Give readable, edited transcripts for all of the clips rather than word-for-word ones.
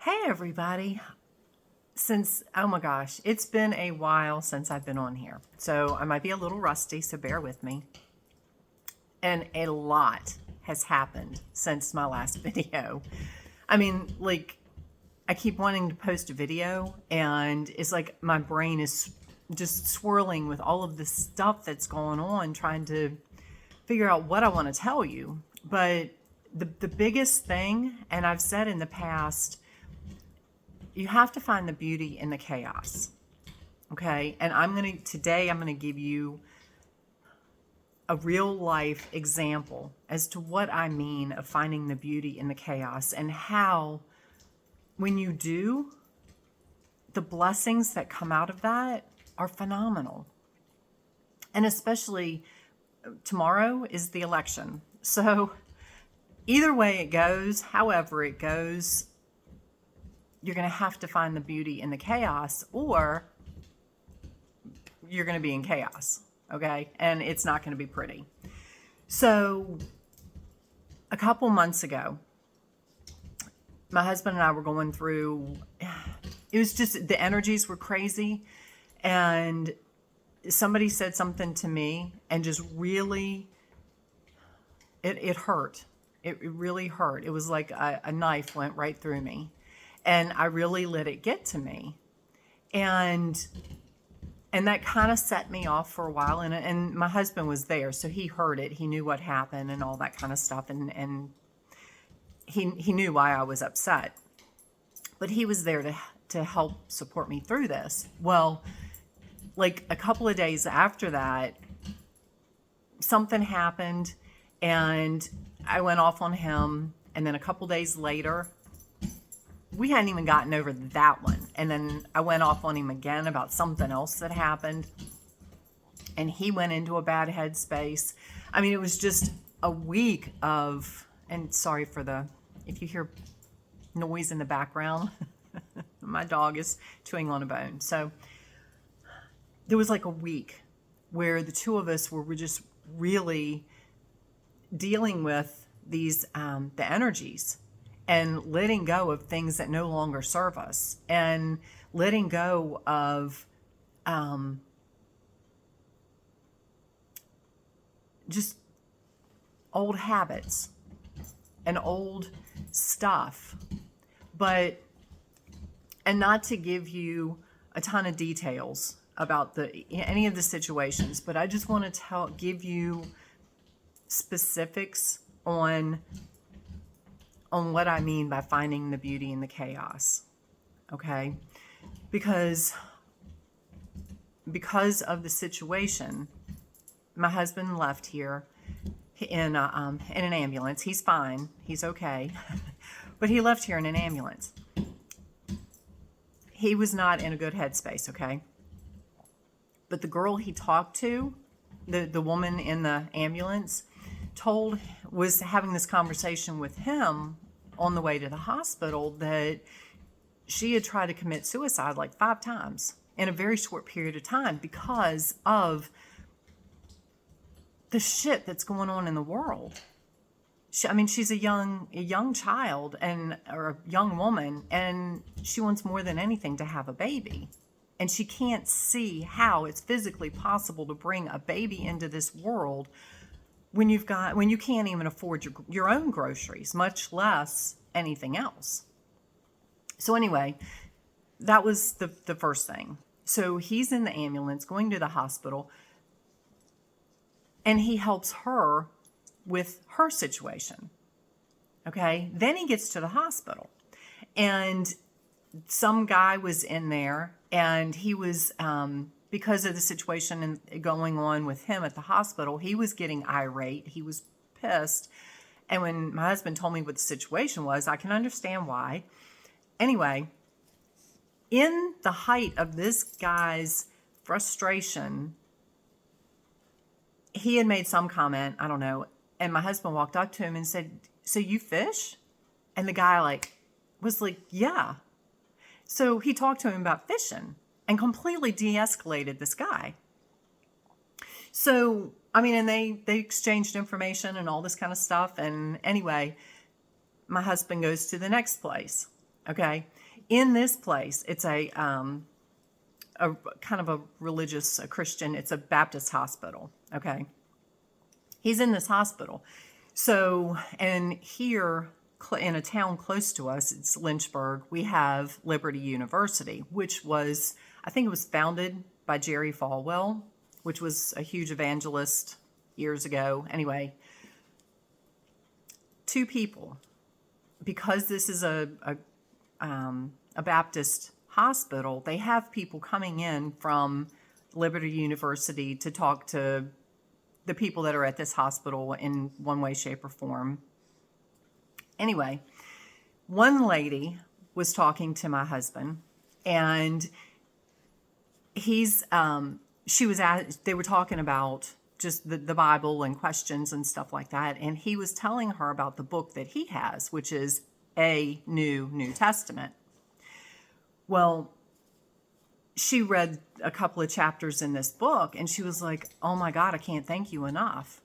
Hey everybody. Oh my gosh, it's been a while since I've been on here. So I might be a little rusty, so bear with me. And a lot has happened since my last video. I mean, I keep wanting to post a video, and it's like my brain is just swirling with all of the stuff that's going on, trying to figure out what I want to tell you. But the biggest thing, and I've said in the past, you have to find the beauty in the chaos. Okay? And today I'm going to give you a real life example as to what I mean of finding the beauty in the chaos, and how when you do, the blessings that come out of that are phenomenal. And especially tomorrow is the election. So either way it goes, however it goes, you're going to have to find the beauty in the chaos, or you're going to be in chaos, okay? And it's not going to be pretty. So a couple months ago, my husband and I were going through, it was just, the energies were crazy, and somebody said something to me and just really, it hurt. It really hurt. It was like a knife went right through me. And I really let it get to me. And that kind of set me off for a while. And my husband was there, so he heard it. He knew what happened and all that kind of stuff. And he knew why I was upset. But he was there to help support me through this. Well, like a couple of days after that, something happened, and I went off on him. And then a couple days later, we hadn't even gotten over that one. And then I went off on him again about something else that happened. And he went into a bad headspace. I mean, it was just a week of, and sorry for if you hear noise in the background, my dog is chewing on a bone. So there was like a week where the two of us were just really dealing with these, the energies, and letting go of things that no longer serve us, and letting go of just old habits and old stuff. And not to give you a ton of details about any of the situations, but I just want to give you specifics on what I mean by finding the beauty in the chaos, okay? Because of the situation, my husband left here in an ambulance. He's fine. He's okay. But he left here in an ambulance. He was not in a good headspace, okay? But the girl he talked to, the woman in the ambulance, was having this conversation with him on the way to the hospital, that she had tried to commit suicide like 5 times in a very short period of time because of the shit that's going on in the world. She's a young child or a young woman, and she wants more than anything to have a baby. And she can't see how it's physically possible to bring a baby into this world when you can't even afford your own groceries, much less anything else. So anyway, that was the first thing. So he's in the ambulance going to the hospital, and he helps her with her situation. Okay. Then he gets to the hospital, and some guy was in there, and he was, because of the situation going on with him at the hospital, he was getting irate. He was pissed. And when my husband told me what the situation was, I can understand why. Anyway, in the height of this guy's frustration, he had made some comment, I don't know, and my husband walked up to him and said, "So you fish?" And the guy was like, "Yeah." So he talked to him about fishing and completely de-escalated this guy. So, and they exchanged information and all this kind of stuff. And anyway, my husband goes to the next place. Okay. In this place, it's a kind of a religious, a Christian, it's a Baptist hospital. Okay. He's in this hospital. So, and here in a town close to us, it's Lynchburg, we have Liberty University, which was, I think it was founded by Jerry Falwell, which was a huge evangelist years ago. Anyway, two people, because this is a Baptist hospital, they have people coming in from Liberty University to talk to the people that are at this hospital in one way, shape, or form. Anyway, one lady was talking to my husband, and they were talking about just the Bible and questions and stuff like that, and he was telling her about the book that he has, which is a New Testament. Well, she read a couple of chapters in this book, and she was like, oh my God, I can't thank you enough.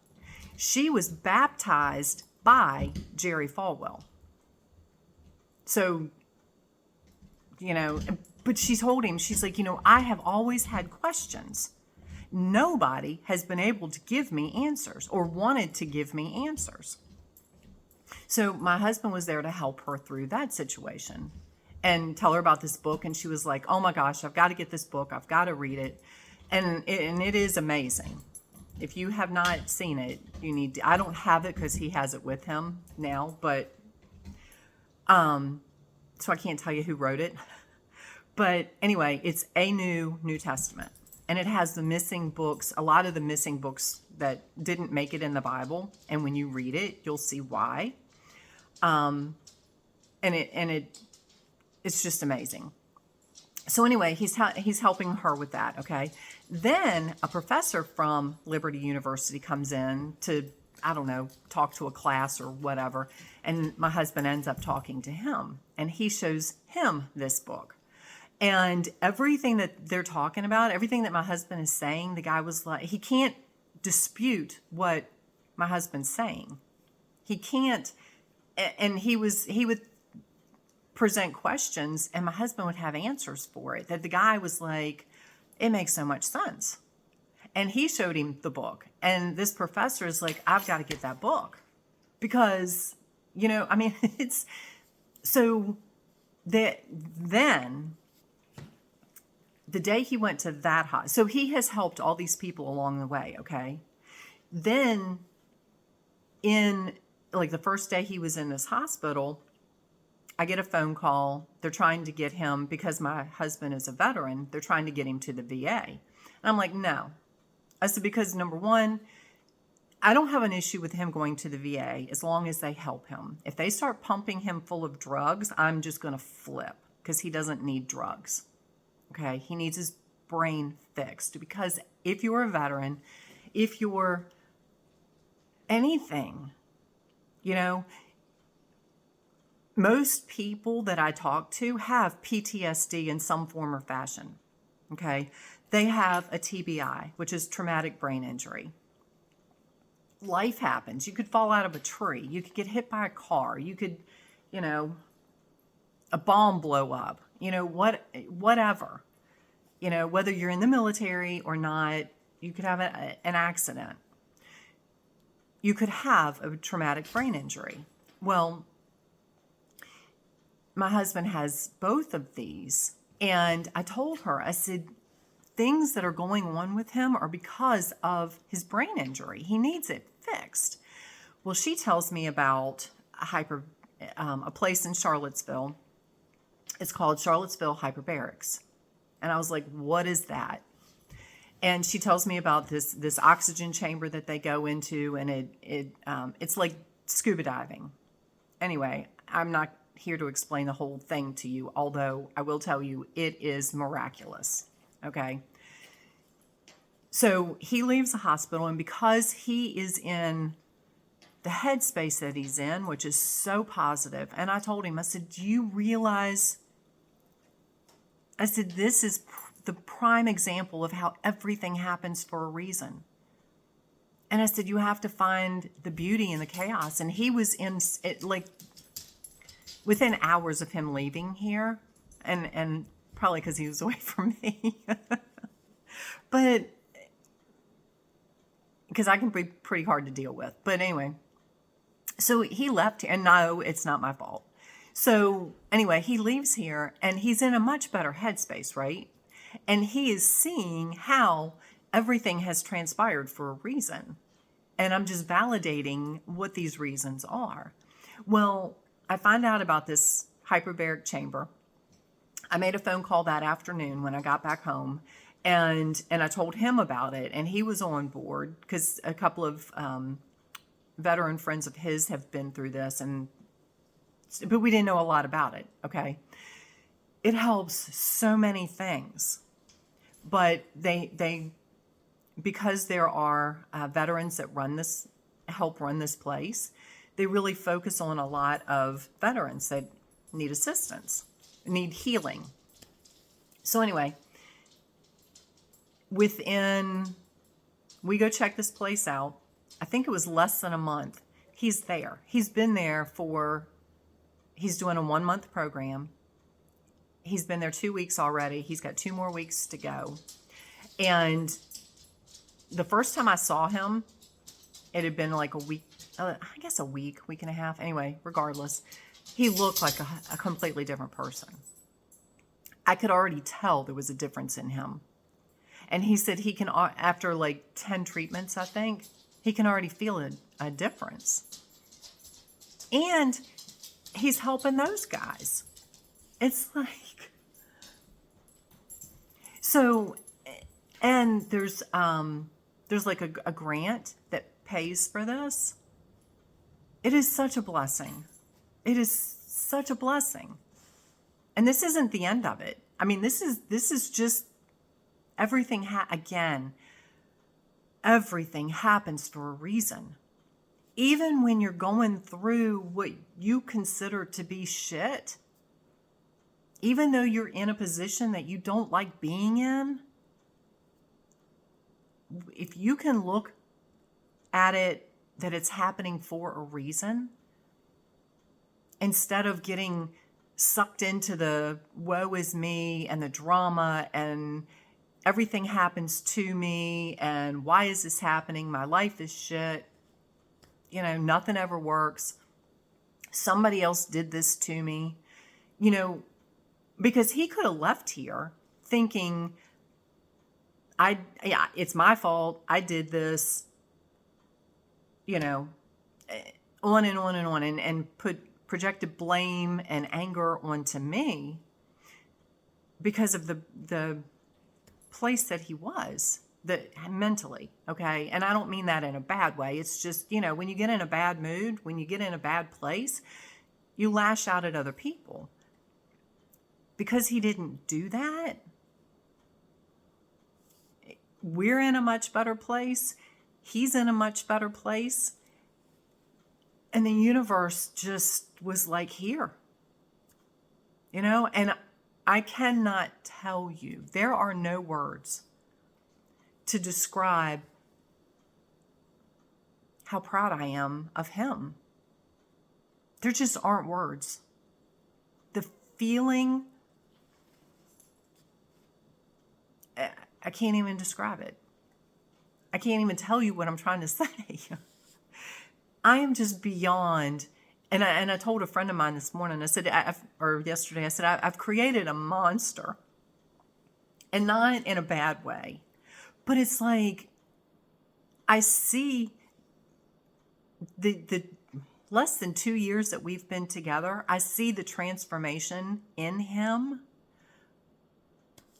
She was baptized by Jerry Falwell. So, but she told him, she's like, I have always had questions. Nobody has been able to give me answers or wanted to give me answers. So my husband was there to help her through that situation and tell her about this book. And she was like, oh my gosh, I've got to get this book. I've got to read it. And it is amazing. If you have not seen it, you need to. I don't have it because he has it with him now, but so I can't tell you who wrote it. But anyway, it's a New Testament. And it has the missing books, a lot of the missing books that didn't make it in the Bible. And when you read it, you'll see why. It's just amazing. So anyway, he's helping her with that, okay? Then a professor from Liberty University comes in to, I don't know, talk to a class or whatever, and my husband ends up talking to him, and he shows him this book. And everything that they're talking about, everything that my husband is saying, the guy was like, he can't dispute what my husband's saying. He can't, and he would present questions, and my husband would have answers for it, that the guy was like, it makes so much sense. And he showed him the book, and this professor is like, I've got to get that book, because it's so that then the day he went to that so he has helped all these people along the way, okay? Then in like the first day he was in this hospital, I get a phone call. They're trying to get him, because my husband is a veteran, they're trying to get him to the VA. And I'm like, no. I said, because number one, I don't have an issue with him going to the VA as long as they help him. If they start pumping him full of drugs, I'm just going to flip, because he doesn't need drugs. Okay? He needs his brain fixed, because if you're a veteran, if you're anything, most people that I talk to have PTSD in some form or fashion, okay? They have a TBI, which is traumatic brain injury. Life happens. You could fall out of a tree. You could get hit by a car. You could, a bomb blow up, whatever. Whether you're in the military or not, you could have an accident. You could have a traumatic brain injury. Well, my husband has both of these. And I told her, I said, things that are going on with him are because of his brain injury. He needs it fixed. Well, she tells me about a place in Charlottesville. It's called Charlottesville Hyperbarics. And I was like, what is that? And she tells me about this oxygen chamber that they go into, and it's like scuba diving. Anyway, I'm not here to explain the whole thing to you, although I will tell you it is miraculous. Okay. So he leaves the hospital, and because he is in the headspace that he's in, which is so positive, and I told him, I said, do you realize, I said, this is the prime example of how everything happens for a reason. And I said, you have to find the beauty in the chaos. And he was in it, like, within hours of him leaving here, and probably because he was away from me, but because I can be pretty hard to deal with. But anyway, so he left, and no, it's not my fault. So anyway, he leaves here, and he's in a much better headspace, right? And he is seeing how everything has transpired for a reason. And I'm just validating what these reasons are. Well, I find out about this hyperbaric chamber. I made a phone call that afternoon when I got back home, and I told him about it, and he was on board because a couple of veteran friends of his have been through this, but we didn't know a lot about it. Okay, it helps so many things, but they because there are veterans that help run this place, they really focus on a lot of veterans that need assistance, need healing. So anyway, we go check this place out. I think it was less than a month. He's there. He's been there he's doing a 1-month program. He's been there 2 weeks already. He's got 2 more weeks to go. And the first time I saw him, it had been like a week, I guess a week and a half. Anyway, regardless, he looked like a completely different person. I could already tell there was a difference in him. And he said he can, after like 10 treatments, I think, he can already feel a difference. And he's helping those guys. It's like, so, and there's like a grant that pays for this. It is such a blessing. It is such a blessing. And this isn't the end of it. I mean, this is just everything. Again, everything happens for a reason. Even when you're going through what you consider to be shit, even though you're in a position that you don't like being in, if you can look at it that it's happening for a reason, instead of getting sucked into the woe is me and the drama and everything happens to me and why is this happening? My life is shit. Nothing ever works. Somebody else did this to me. Because he could have left here thinking, it's my fault. I did this, on and on and on, and projected blame and anger onto me because of the place that he was, that mentally, okay? And I don't mean that in a bad way. It's just, when you get in a bad mood, when you get in a bad place, you lash out at other people. Because he didn't do that, we're in a much better place. He's in a much better place. And the universe just was like, here. And I cannot tell you, there are no words to describe how proud I am of him. There just aren't words. The feeling, I can't even describe it. I can't even tell you what I'm trying to say. I am just beyond. And I told a friend of mine this morning, yesterday, I said, I've created a monster. And not in a bad way. But it's like, I see the less than 2 years that we've been together, I see the transformation in him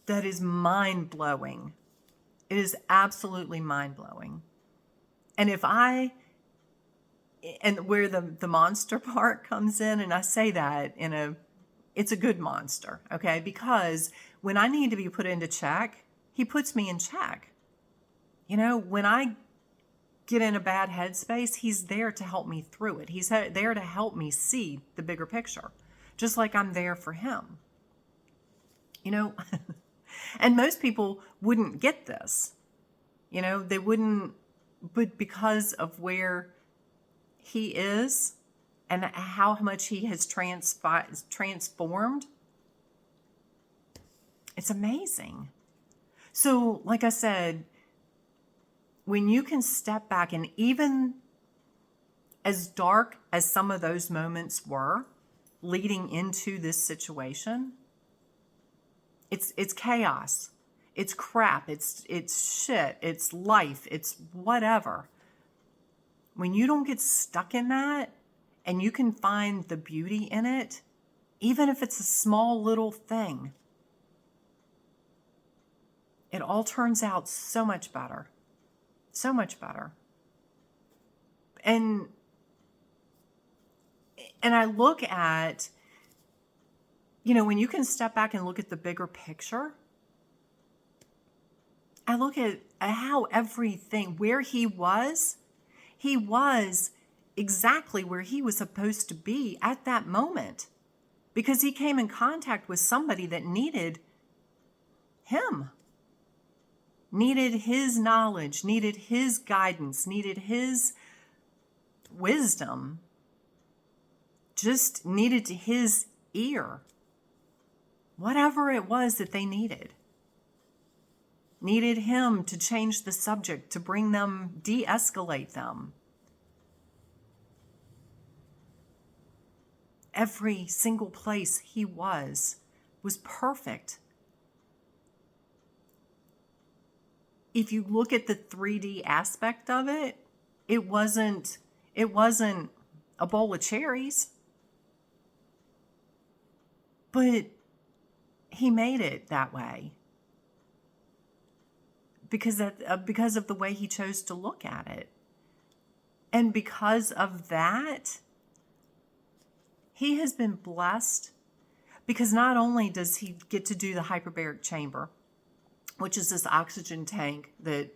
that is mind-blowing. It is absolutely mind-blowing. And where the monster part comes in, and I say that it's a good monster, okay? Because when I need to be put into check, he puts me in check. When I get in a bad headspace, he's there to help me through it. He's there to help me see the bigger picture, just like I'm there for him. And most people wouldn't get this. They wouldn't, but because of where he is and how much he has transformed. It's amazing. So, like I said, when you can step back, and even as dark as some of those moments were leading into this situation, it's chaos. It's crap. It's shit. It's life. It's whatever. When you don't get stuck in that and you can find the beauty in it, even if it's a small little thing, it all turns out so much better. So much better. And I look at, when you can step back and look at the bigger picture, I look at how everything, where he was exactly where he was supposed to be at that moment, because he came in contact with somebody that needed him, needed his knowledge, needed his guidance, needed his wisdom, just needed his ear. Whatever it was that they needed him to change the subject, to bring them, de-escalate them. Every single place he was perfect. If you look at the 3D aspect of it, it wasn't a bowl of cherries, but he made it that way because of the way he chose to look at it. And because of that, he has been blessed, because not only does he get to do the hyperbaric chamber, which is this oxygen tank that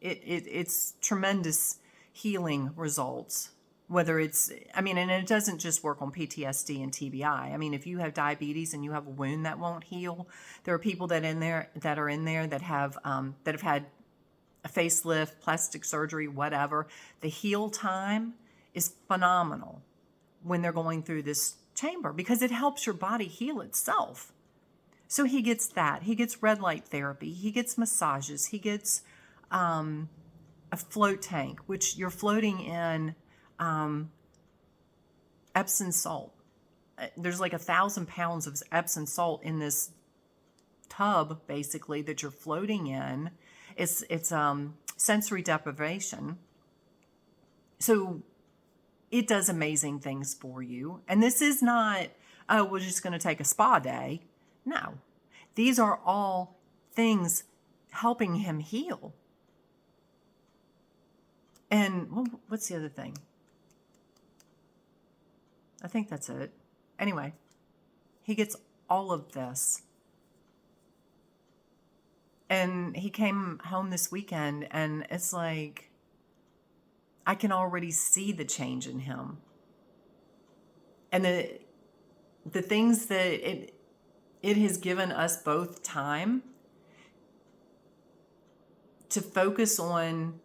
it's tremendous healing results. Whether and it doesn't just work on PTSD and TBI. If you have diabetes and you have a wound that won't heal, there are people that are in there that have had a facelift, plastic surgery, whatever. The heal time is phenomenal when they're going through this chamber, because it helps your body heal itself. So he gets that. He gets red light therapy. He gets massages. He gets a float tank, which you're floating in Epsom salt. There's like 1,000 pounds of Epsom salt in this tub, basically, that you're floating in. It's sensory deprivation. So it does amazing things for you. And this is not, we're just going to take a spa day. No, these are all things helping him heal. And what's the other thing? I think that's it. Anyway, he gets all of this. And he came home this weekend, and it's like, I can already see the change in him. And the things that it has given us both time to focus on.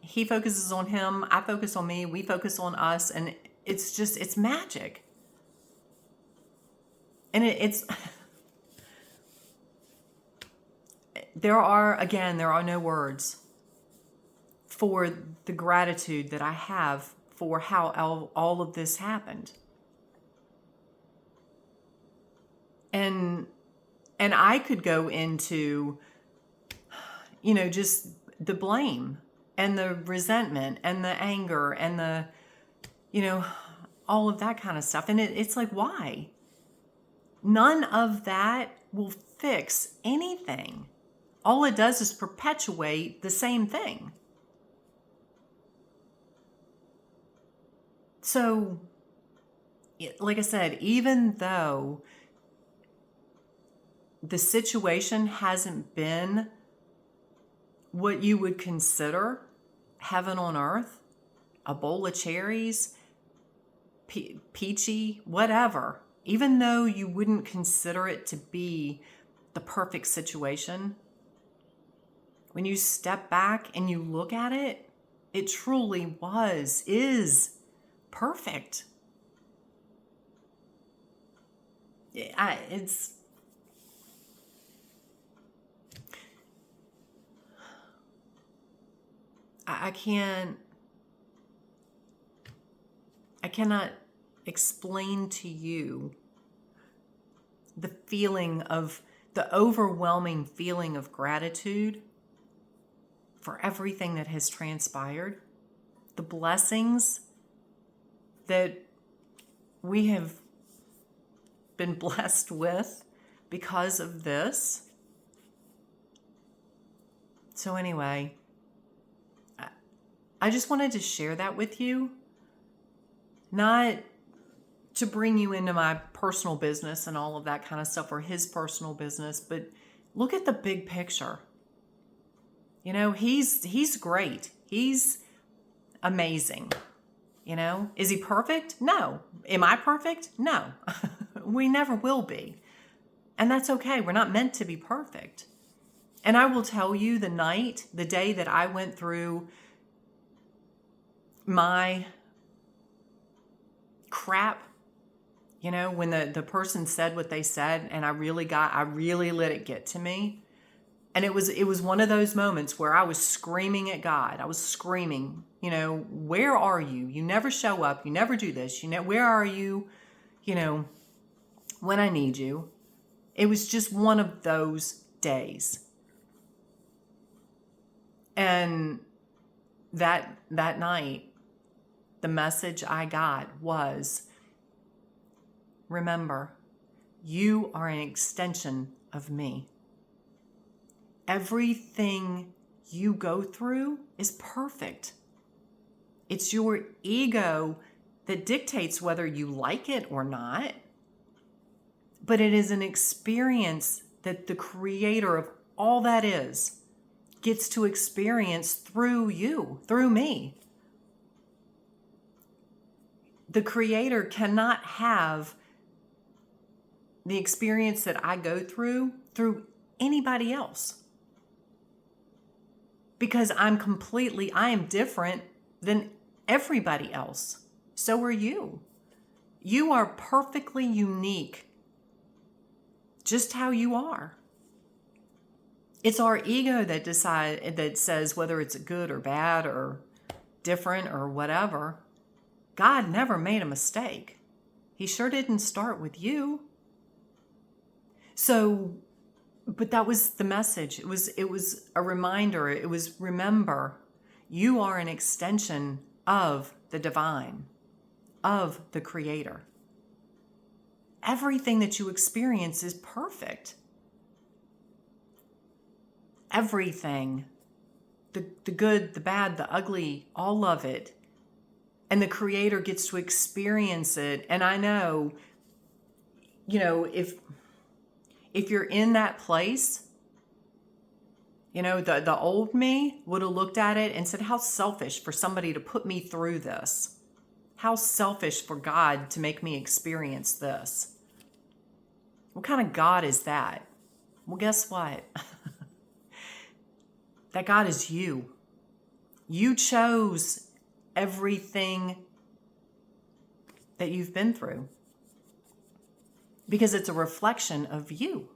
He focuses on him, I focus on me, we focus on us, and it's magic. And there are no words for the gratitude that I have for how all of this happened. And I could go into, just the blame and the resentment and the anger and the, all of that kind of stuff. And it's like, why? None of that will fix anything. All it does is perpetuate the same thing. So, like I said, even though the situation hasn't been what you would consider heaven on earth, a bowl of cherries, peachy, whatever, even though you wouldn't consider it to be the perfect situation, when you step back and you look at it, It truly is perfect. It's I can't I cannot explain to you the overwhelming feeling of gratitude for everything that has transpired, the blessings that we have been blessed with because of this. So anyway, I just wanted to share that with you, not to bring you into my personal business and all of that kind of stuff, or his personal business, but look at the big picture. You know, he's great. He's amazing. You know, is he perfect? No. Am I perfect? No. We never will be. And that's okay. We're not meant to be perfect. And I will tell you, the day that I went through my crap, you know, when the person said what they said, and I really let it get to me. And it was one of those moments where I was screaming at God. I was screaming, you know, where are you? You never show up. You never do this. Where are you? You know, when I need you. It was just one of those days. And that night, the message I got was, remember, you are an extension of me. Everything you go through is perfect. It's your ego that dictates whether you like it or not. But it is an experience that the creator of all that is gets to experience through you, through me. The creator cannot have the experience that I go through anybody else. Because I am different than everybody else. So are you. You are perfectly unique, just how you are. It's our ego that says whether it's good or bad or different or whatever. God never made a mistake. He sure didn't start with you. So, but that was the message. It was a reminder. It was, remember, you are an extension of the divine, of the creator. Everything that you experience is perfect. Everything. The good, the bad, the ugly, all of it. And the creator gets to experience it. And I know, you know, if you're in that place, you know, the old me would have looked at it and said, how selfish for somebody to put me through this. How selfish for God to make me experience this. What kind of God is that? Well, guess what? That God is you. You chose everything that you've been through because it's a reflection of you.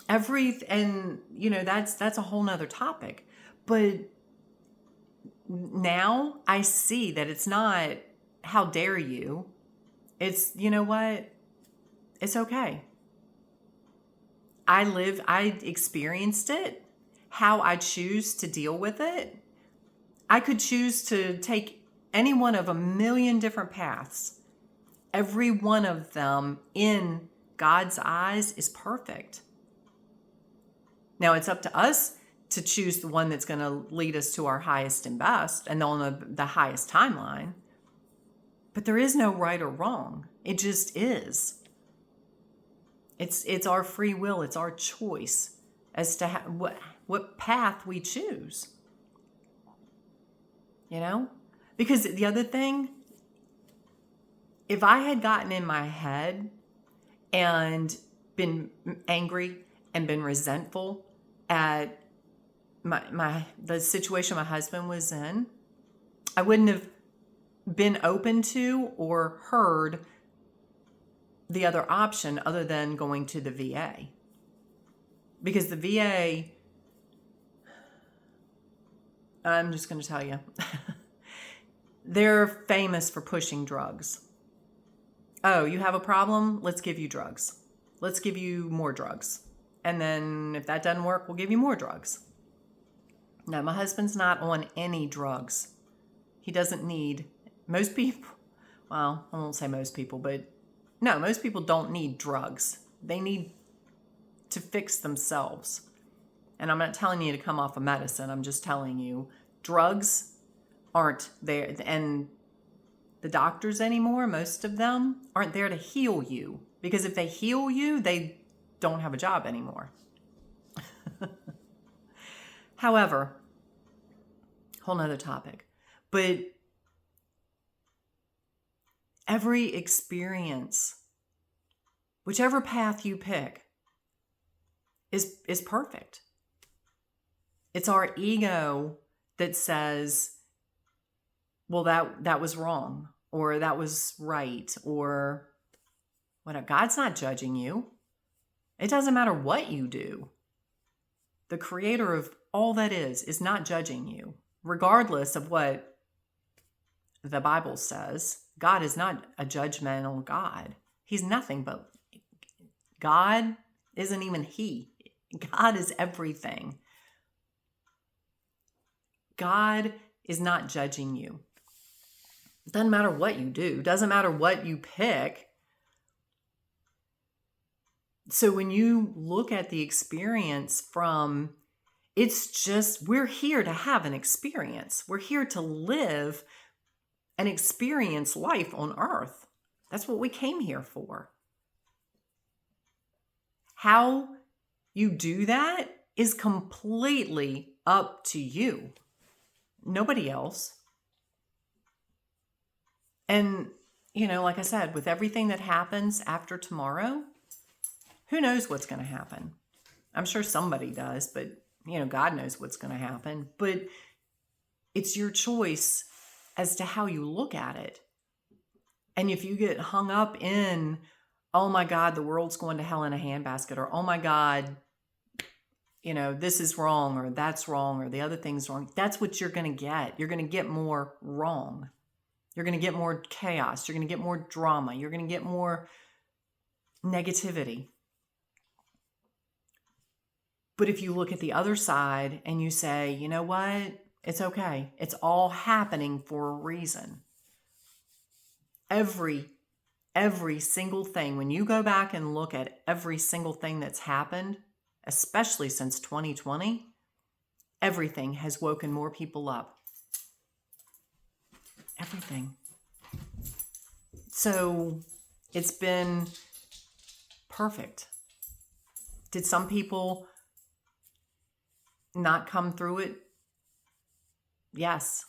And you know, that's a whole nother topic. But now I see that it's not, how dare you? It's, you know what? It's okay. I experienced it. How I choose to deal with it. I could choose to take any one of a million different paths. Every one of them in God's eyes is perfect. Now it's up to us to choose the one that's going to lead us to our highest and best and on the highest timeline. But there is no right or wrong. It just is. It's our free will. It's our choice as to what path we choose. You know? Because the other thing, if I had gotten in my head and been angry and been resentful at the situation my husband was in, I wouldn't have been open to or heard the other option other than going to the VA. Because the VA, I'm just going to tell you, they're famous for pushing drugs. Oh, you have a problem? Let's give you drugs. Let's give you more drugs. And then if that doesn't work, we'll give you more drugs. No, my husband's not on any drugs. He doesn't need, most people, well, I won't say most people, but no, most people don't need drugs. They need to fix themselves. And I'm not telling you to come off of medicine. I'm just telling you drugs aren't there. And the doctors anymore, most of them, aren't there to heal you. Because if they heal you, they don't have a job anymore. However, whole nother topic. But every experience, whichever path you pick, is perfect. It's our ego that says, well, that was wrong, or that was right, or whatever. God's not judging you. It doesn't matter what you do. The creator of all that is not judging you, regardless of what the Bible says. God is not a judgmental God. He's nothing but God. Isn't even He. God is everything. God is not judging you. It doesn't matter what you do. It doesn't matter what you pick. So when you look at the experience from, it's just, we're here to have an experience. We're here to live and experience life on earth. That's what we came here for. How you do that is completely up to you. Nobody else. And, like I said, with everything that happens after tomorrow, who knows what's going to happen? I'm sure somebody does, but, God knows what's going to happen. But it's your choice as to how you look at it. And if you get hung up in, oh my God, the world's going to hell in a handbasket, or oh my God, this is wrong, or that's wrong, or the other thing's wrong, that's what you're going to get. You're going to get more wrong. You're going to get more chaos. You're going to get more drama. You're going to get more negativity. But if you look at the other side and you say, you know what? It's okay. It's all happening for a reason. Every single thing, when you go back and look at every single thing that's happened, especially since 2020, everything has woken more people up. Everything. So it's been perfect. Did some people not come through it? Yes.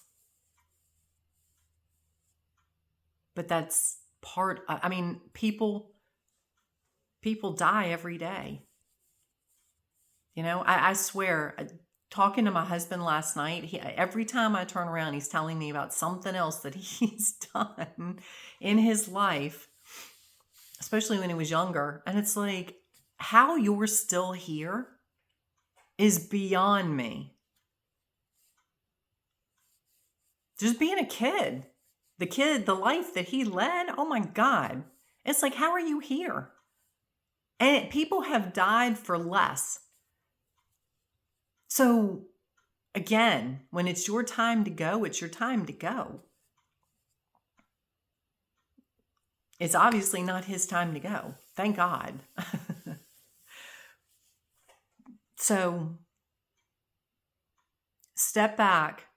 But that's people die every day. I swear, talking to my husband last night, every time I turn around, he's telling me about something else that he's done in his life, especially when he was younger. And it's like, how you're still here is beyond me. Just being a kid, the life that he led, oh my God. It's like, how are you here? And people have died for less. So again, when it's your time to go, it's your time to go. It's obviously not his time to go. Thank God. So step back,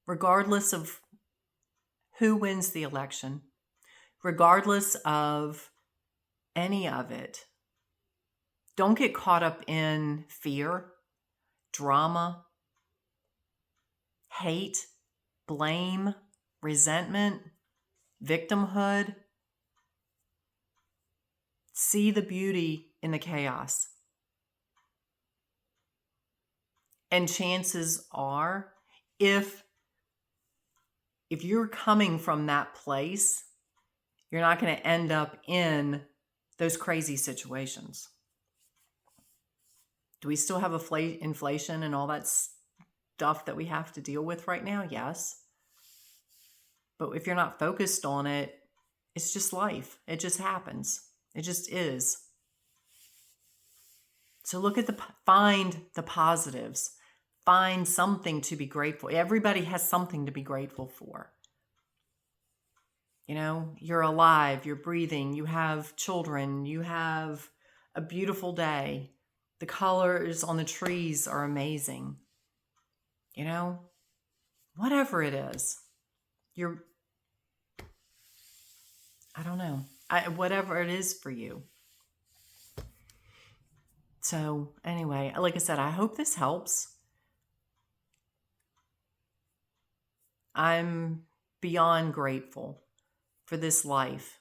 regardless of who wins the election, regardless of any of it. Don't get caught up in fear, drama, hate, blame, resentment, victimhood. See the beauty in the chaos. And chances are, if you're coming from that place, you're not going to end up in those crazy situations. Do we still have inflation and all that stuff that we have to deal with right now? Yes. But if you're not focused on it, it's just life. It just happens. It just is. So find the positives. Find something to be grateful. Everybody has something to be grateful for. You know, you're alive, you're breathing, you have children, you have a beautiful day. The colors on the trees are amazing. You know, whatever it is, I don't know, whatever it is for you. So anyway, like I said, I hope this helps. I'm beyond grateful for this life,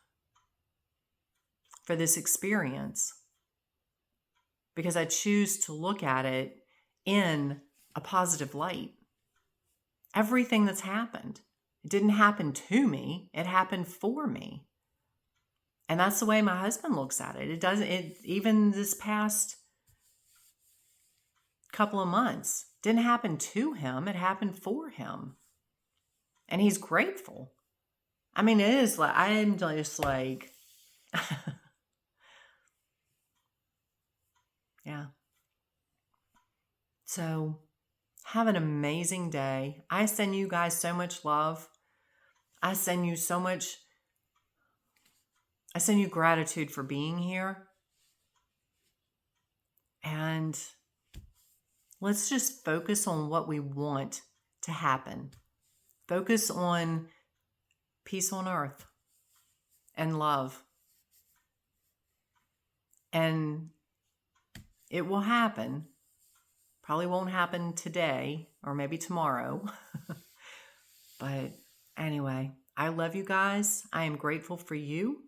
for this experience, because I choose to look at it in a positive light. Everything that's happened, it didn't happen to me, it happened for me. And that's the way my husband looks at it. Even this past couple of months, didn't happen to him, it happened for him. And he's grateful. I mean, it is like, I am just like, yeah. So have an amazing day. I send you guys so much love. I send you gratitude for being here. And let's just focus on what we want to happen. Focus on peace on earth and love. And it will happen. Probably won't happen today or maybe tomorrow. But anyway, I love you guys. I am grateful for you.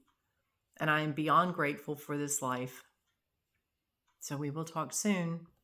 And I am beyond grateful for this life. So we will talk soon.